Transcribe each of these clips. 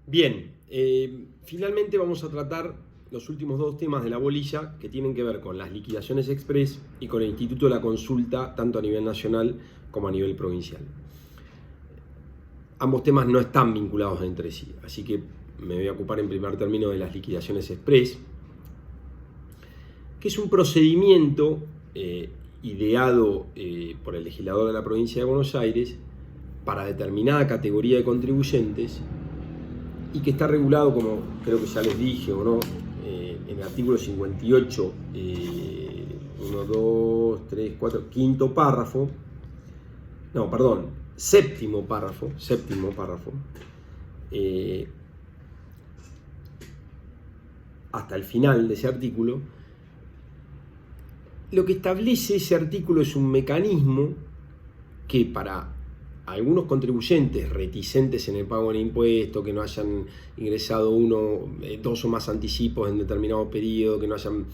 Bien, finalmente vamos a tratar los últimos dos temas de la bolilla que tienen que ver con las liquidaciones express y con el Instituto de la Consulta, tanto a nivel nacional como a nivel provincial. Ambos temas no están vinculados entre sí, así que me voy a ocupar en primer término de las liquidaciones express, que es un procedimiento ideado por el legislador de la provincia de Buenos Aires para determinada categoría de contribuyentes y que está regulado, como creo que ya les dije o no, en el artículo 58, 1, 2, 3, 4, quinto párrafo, no, perdón, séptimo párrafo, hasta el final de ese artículo. Lo que establece ese artículo es un mecanismo que para algunos contribuyentes reticentes en el pago del impuesto, que no hayan ingresado dos o más anticipos en determinado periodo, que no hayan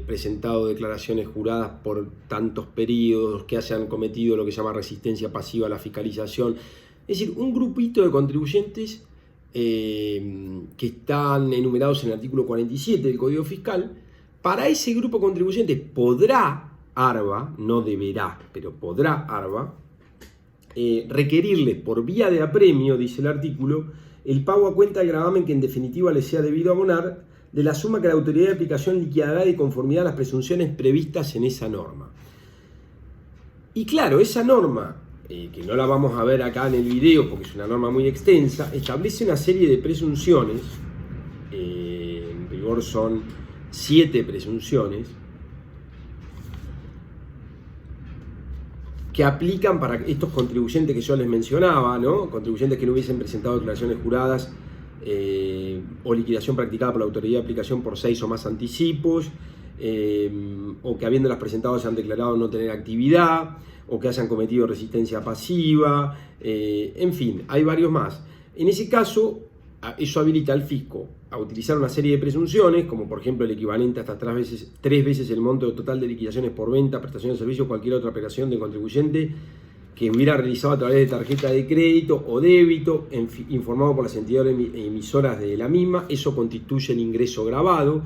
presentado declaraciones juradas por tantos periodos, que hayan cometido lo que se llama resistencia pasiva a la fiscalización, es decir, un grupito de contribuyentes que están enumerados en el artículo 47 del Código Fiscal. Para ese grupo de contribuyentes podrá ARBA, no deberá, pero podrá ARBA, requerirles por vía de apremio, dice el artículo, el pago a cuenta del gravamen que en definitiva les sea debido abonar de la suma que la autoridad de aplicación liquidará de conformidad a las presunciones previstas en esa norma. Y claro, esa norma, que no la vamos a ver acá en el video porque es una norma muy extensa, establece una serie de presunciones, en rigor son 7 presunciones, que aplican para estos contribuyentes que yo les mencionaba, ¿no? Contribuyentes que no hubiesen presentado declaraciones juradas o liquidación practicada por la autoridad de aplicación por 6 o más anticipos, o que habiéndolas presentado se han declarado no tener actividad, o que hayan cometido resistencia pasiva, en fin, hay varios más. En ese caso, eso habilita al fisco a utilizar una serie de presunciones, como por ejemplo el equivalente hasta 3 veces el monto total de liquidaciones por venta, prestación de servicio o cualquier otra operación del contribuyente que hubiera realizado a través de tarjeta de crédito o débito, informado por las entidades emisoras de la misma. Eso constituye el ingreso gravado,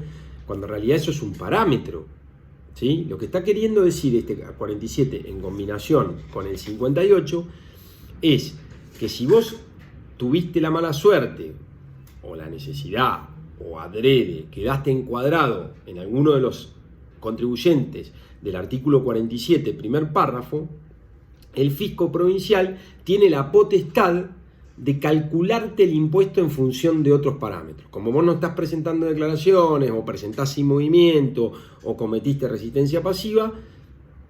cuando en realidad eso es un parámetro, ¿sí? Lo que está queriendo decir este 47 en combinación con el 58 es que si vos tuviste la mala suerte o la necesidad o adrede quedaste encuadrado en alguno de los contribuyentes del artículo 47, primer párrafo, el fisco provincial tiene la potestad de calcularte el impuesto en función de otros parámetros. Como vos no estás presentando declaraciones o presentás sin movimiento o cometiste resistencia pasiva,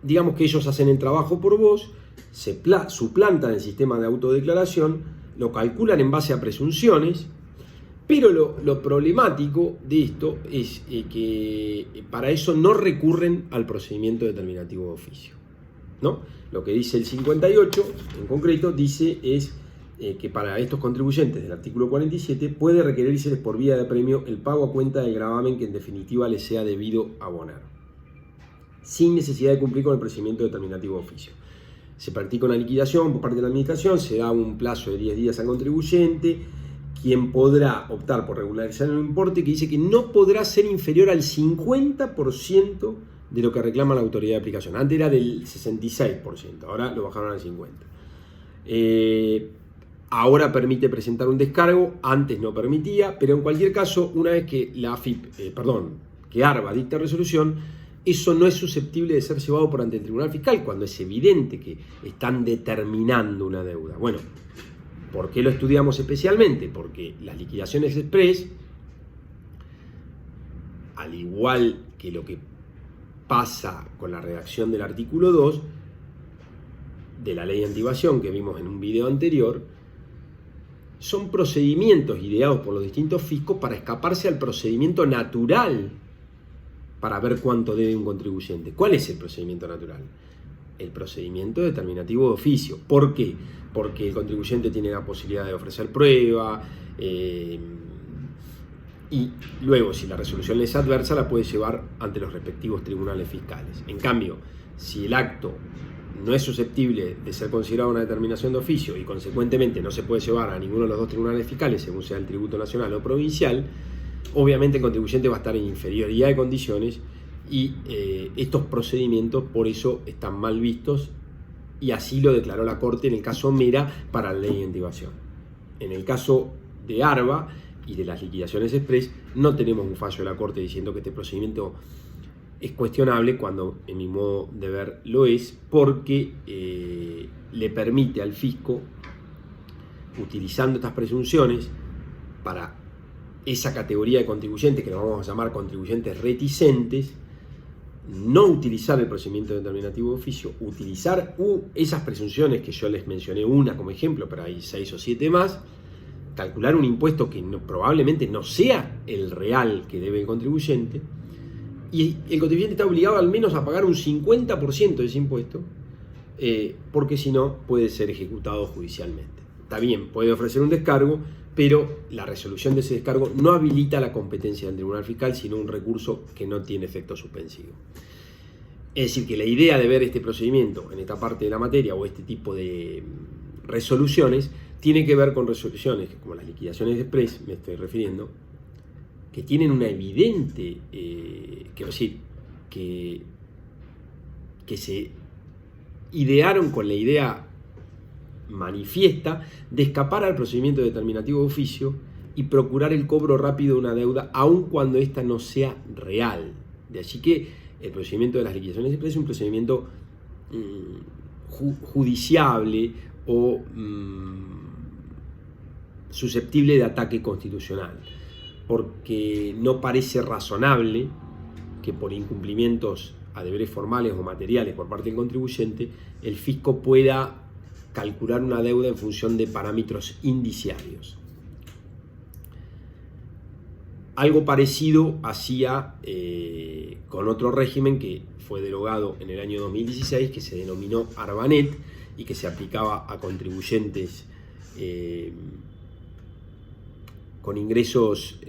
digamos que ellos hacen el trabajo por vos, suplantan el sistema de autodeclaración, lo calculan en base a presunciones, pero lo problemático de esto es que para eso no recurren al procedimiento determinativo de oficio, ¿no? Lo que dice el 58 en concreto dice es que para estos contribuyentes del artículo 47 puede requerirse por vía de apremio el pago a cuenta del gravamen que en definitiva les sea debido abonar, sin necesidad de cumplir con el procedimiento determinativo de oficio. Se practica una liquidación por parte de la administración, se da un plazo de 10 días al contribuyente, quien podrá optar por regularizar un importe que dice que no podrá ser inferior al 50% de lo que reclama la autoridad de aplicación. Antes era del 66%, ahora lo bajaron al 50%. Ahora permite presentar un descargo, antes no permitía, pero en cualquier caso, una vez que la que ARBA dicta resolución, eso no es susceptible de ser llevado por ante el Tribunal Fiscal cuando es evidente que están determinando una deuda. Bueno, ¿por qué lo estudiamos especialmente? Porque las liquidaciones express, al igual que lo que pasa con la redacción del artículo 2 de la ley de anti-evasión que vimos en un video anterior, son procedimientos ideados por los distintos fiscos para escaparse al procedimiento natural para ver cuánto debe un contribuyente. ¿Cuál es el procedimiento natural? El procedimiento determinativo de oficio. ¿Por qué? Porque el contribuyente tiene la posibilidad de ofrecer prueba y luego, si la resolución le es adversa, la puede llevar ante los respectivos tribunales fiscales. En cambio, si el acto no es susceptible de ser considerada una determinación de oficio y consecuentemente no se puede llevar a ninguno de los dos tribunales fiscales según sea el tributo nacional o provincial, obviamente el contribuyente va a estar en inferioridad de condiciones y estos procedimientos por eso están mal vistos y así lo declaró la Corte en el caso Mera para la ley de incentivación. En el caso de ARBA y de las liquidaciones express no tenemos un fallo de la Corte diciendo que este procedimiento es cuestionable, cuando en mi modo de ver lo es, porque le permite al fisco, utilizando estas presunciones para esa categoría de contribuyentes que lo vamos a llamar contribuyentes reticentes, no utilizar el procedimiento determinativo de oficio, utilizar esas presunciones que yo les mencioné una como ejemplo, pero hay 6 o 7 más, calcular un impuesto que probablemente no sea el real que debe el contribuyente, y el contribuyente está obligado al menos a pagar un 50% de ese impuesto, porque si no puede ser ejecutado judicialmente. Está bien, puede ofrecer un descargo, pero la resolución de ese descargo no habilita la competencia del Tribunal Fiscal, sino un recurso que no tiene efecto suspensivo. Es decir, que la idea de ver este procedimiento en esta parte de la materia o este tipo de resoluciones tiene que ver con resoluciones, como las liquidaciones express, me estoy refiriendo, que tienen una evidente, que se idearon con la idea manifiesta de escapar al procedimiento determinativo de oficio y procurar el cobro rápido de una deuda, aun cuando ésta no sea real. De allí que el procedimiento de las liquidaciones express es un procedimiento judiciable o susceptible de ataque constitucional, porque no parece razonable que por incumplimientos a deberes formales o materiales por parte del contribuyente, el fisco pueda calcular una deuda en función de parámetros indiciarios. Algo parecido hacía con otro régimen que fue derogado en el año 2016, que se denominó Arbanet y que se aplicaba a contribuyentes con ingresos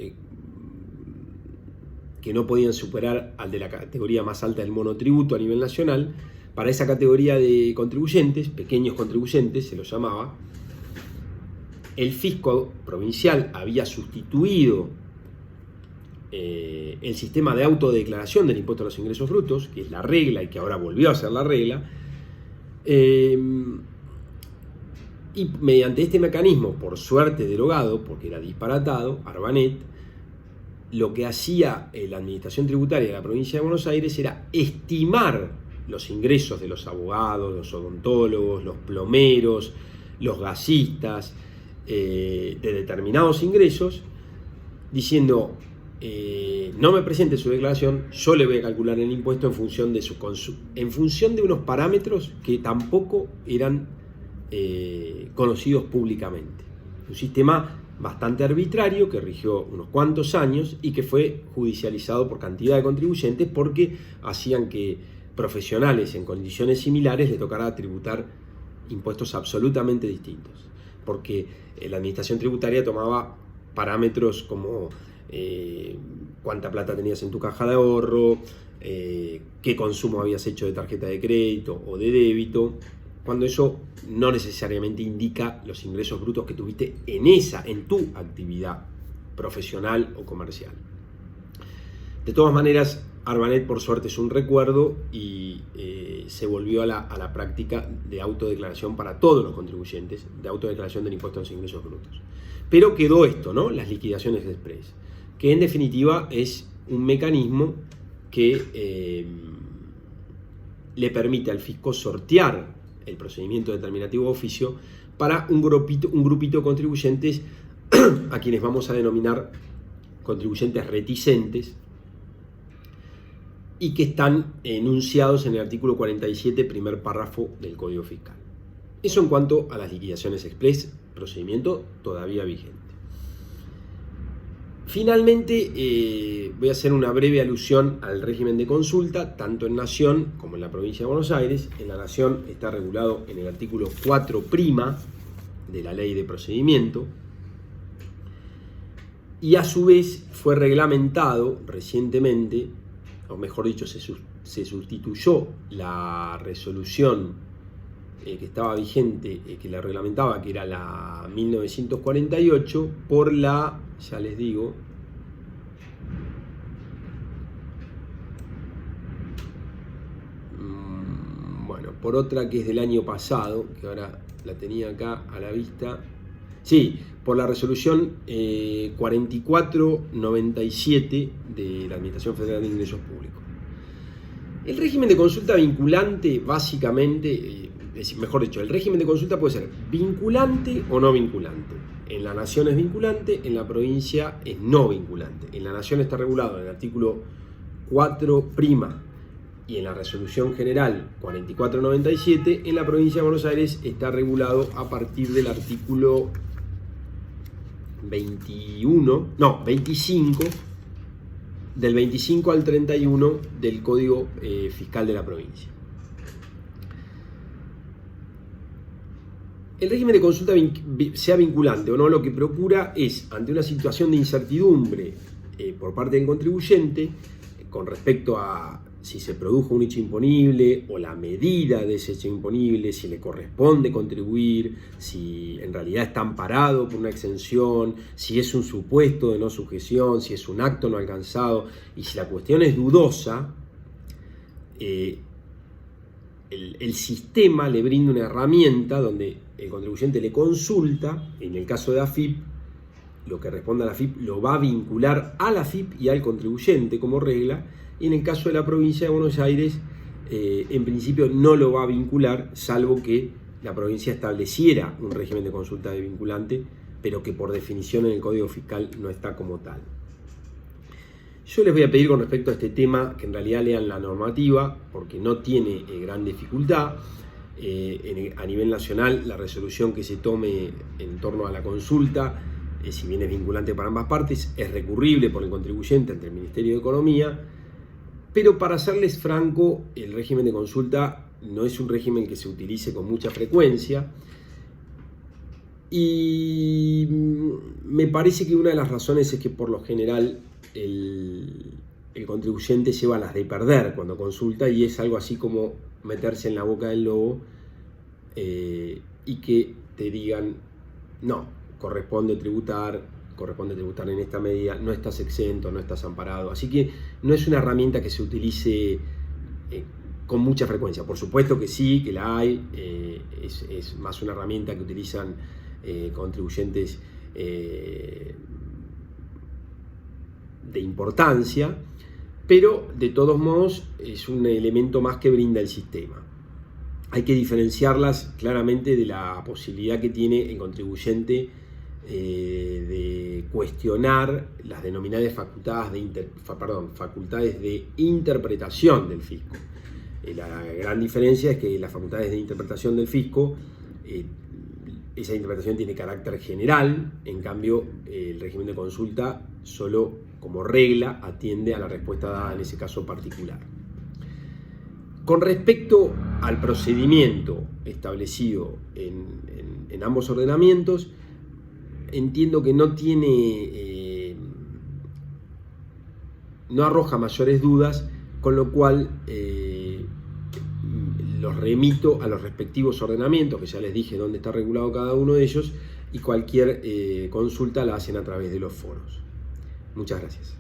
que no podían superar al de la categoría más alta del monotributo a nivel nacional. Para esa categoría de contribuyentes, pequeños contribuyentes se los llamaba, el fisco provincial había sustituido el sistema de autodeclaración del impuesto a los ingresos brutos, que es la regla y que ahora volvió a ser la regla, y mediante este mecanismo, por suerte derogado, porque era disparatado, Arbanet, lo que hacía la administración tributaria de la provincia de Buenos Aires era estimar los ingresos de los abogados, los odontólogos, los plomeros, los gasistas, de determinados ingresos, diciendo, no me presente su declaración, yo le voy a calcular el impuesto en función de en función de unos parámetros que tampoco eran conocidos públicamente. Un sistema bastante arbitrario que rigió unos cuantos años y que fue judicializado por cantidad de contribuyentes porque hacían que profesionales en condiciones similares le tocara tributar impuestos absolutamente distintos, porque la administración tributaria tomaba parámetros como cuánta plata tenías en tu caja de ahorro, qué consumo habías hecho de tarjeta de crédito o de débito, cuando eso no necesariamente indica los ingresos brutos que tuviste en tu actividad profesional o comercial. De todas maneras, Arbanet por suerte es un recuerdo y se volvió a la práctica de autodeclaración para todos los contribuyentes, de autodeclaración del impuesto a los ingresos brutos. Pero quedó esto, ¿no? Las liquidaciones express, que en definitiva es un mecanismo que le permite al fisco sortear el procedimiento determinativo de oficio para un grupito de contribuyentes a quienes vamos a denominar contribuyentes reticentes y que están enunciados en el artículo 47, primer párrafo del Código Fiscal. Eso en cuanto a las liquidaciones express, procedimiento todavía vigente. Finalmente, voy a hacer una breve alusión al régimen de consulta, tanto en Nación como en la provincia de Buenos Aires. En la Nación está regulado en el artículo 4' de la Ley de Procedimiento, y a su vez fue reglamentado recientemente, o mejor dicho, se sustituyó la resolución que estaba vigente, que la reglamentaba, que era la 1948, por la, ya les digo, bueno, por otra que es del año pasado, que ahora la tenía acá a la vista, sí, por la resolución 4497 de la Administración Federal de Ingresos Públicos. El régimen de consulta vinculante, básicamente, mejor dicho, el régimen de consulta puede ser vinculante o no vinculante. En la nación es vinculante, en la provincia es no vinculante. En la nación está regulado en el artículo 4' y en la resolución general 4497, en la provincia de Buenos Aires está regulado a partir del artículo 25, del 25 al 31 del Código Fiscal de la provincia. El régimen de consulta, sea vinculante o no, lo que procura es, ante una situación de incertidumbre por parte del contribuyente, con respecto a si se produjo un hecho imponible o la medida de ese hecho imponible, si le corresponde contribuir, si en realidad está amparado por una exención, si es un supuesto de no sujeción, si es un acto no alcanzado, y si la cuestión es dudosa, el sistema le brinda una herramienta donde el contribuyente le consulta. En el caso de AFIP, lo que responda a la AFIP lo va a vincular a la AFIP y al contribuyente como regla, y en el caso de la provincia de Buenos Aires, en principio no lo va a vincular, salvo que la provincia estableciera un régimen de consulta de vinculante, pero que por definición en el Código Fiscal no está como tal. Yo les voy a pedir con respecto a este tema que en realidad lean la normativa, porque no tiene gran dificultad. A nivel nacional, la resolución que se tome en torno a la consulta, si bien es vinculante para ambas partes, es recurrible por el contribuyente ante el Ministerio de Economía. Pero para serles franco, el régimen de consulta no es un régimen que se utilice con mucha frecuencia, y me parece que una de las razones es que por lo general el contribuyente lleva las de perder cuando consulta, y es algo así como meterse en la boca del lobo y que te digan no, corresponde tributar en esta medida, no estás exento, no estás amparado. Así que no es una herramienta que se utilice con mucha frecuencia. Por supuesto que sí, que la hay, es más una herramienta que utilizan contribuyentes de importancia, pero de todos modos es un elemento más que brinda el sistema. Hay que diferenciarlas claramente de la posibilidad que tiene el contribuyente de cuestionar las denominadas facultades de interpretación del fisco. La gran diferencia es que las facultades de interpretación del fisco, esa interpretación tiene carácter general, en cambio el régimen de consulta solo como regla atiende a la respuesta dada en ese caso particular. Con respecto al procedimiento establecido en ambos ordenamientos, entiendo que no arroja mayores dudas, con lo cual los remito a los respectivos ordenamientos, que ya les dije dónde está regulado cada uno de ellos, y cualquier consulta la hacen a través de los foros. Muchas gracias.